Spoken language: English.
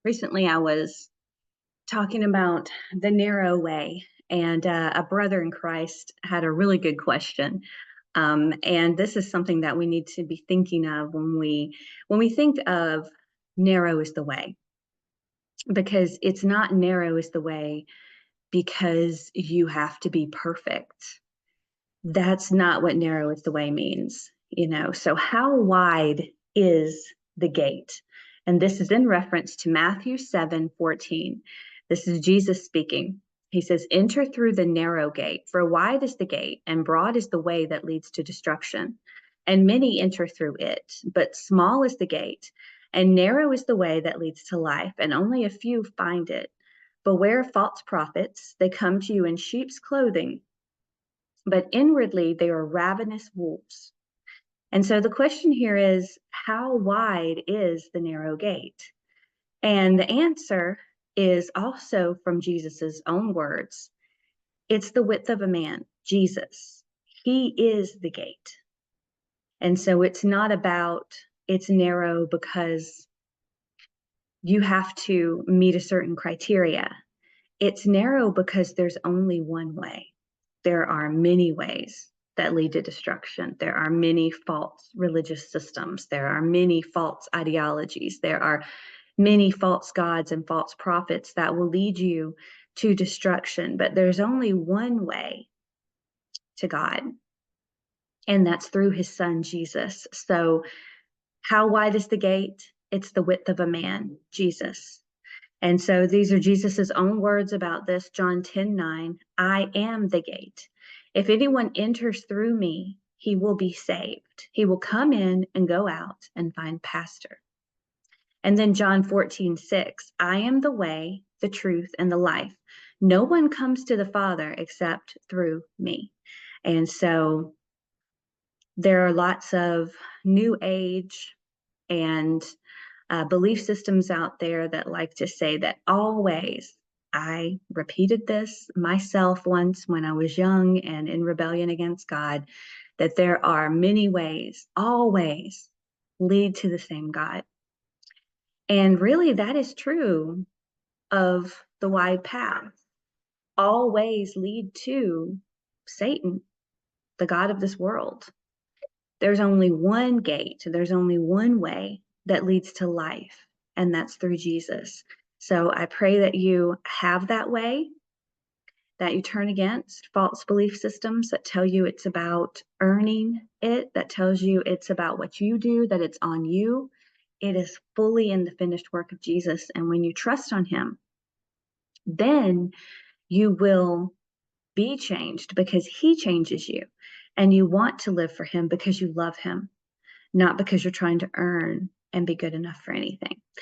Recently, I was talking about the narrow way, and a brother in Christ had a really good question. And this is something that we need to be thinking of when we think of narrow is the way, because it's not narrow is the way because you have to be perfect. That's not what narrow is the way means, So how wide is the gate? And this is in reference to Matthew 7:14. This is Jesus speaking. He says, enter through the narrow gate, for wide is the gate, and broad is the way that leads to destruction. And many enter through it, but small is the gate, and narrow is the way that leads to life, and only a few find it. Beware false prophets, they come to you in sheep's clothing, but inwardly they are ravenous wolves. And so the question here is, how wide is the narrow gate? And the answer is also from Jesus's own words. It's the width of a man, Jesus. He is the gate. And so it's not about it's narrow because you have to meet a certain criteria. It's narrow because there's only one way. There are many ways that lead to destruction. There are many false religious systems. There are many false ideologies. There are many false gods and false prophets that will lead you to destruction. But there's only one way to God, and that's through his son, Jesus. So how wide is the gate? It's the width of a man, Jesus. And so these are Jesus's own words about this, John 10:9. I am the gate. If anyone enters through me, he will be saved. He will come in and go out and find pasture. And then John 14:6. I am the way, the truth, and the life. No one comes to the Father except through me. And so there are lots of new age and belief systems out there that like to say that always, I repeated this myself once when I was young and in rebellion against God, that there are many ways, always lead to the same God. And really, that is true of the wide path. All ways lead to Satan, the God of this world. There's only one gate, there's only one way that leads to life, and that's through Jesus. So I pray that you have that way, that you turn against false belief systems that tell you it's about earning it, that tells you it's about what you do, that it's on you. It is fully in the finished work of Jesus. And when you trust on him, then you will be changed because he changes you. And you want to live for him because you love him, not because you're trying to earn and be good enough for anything.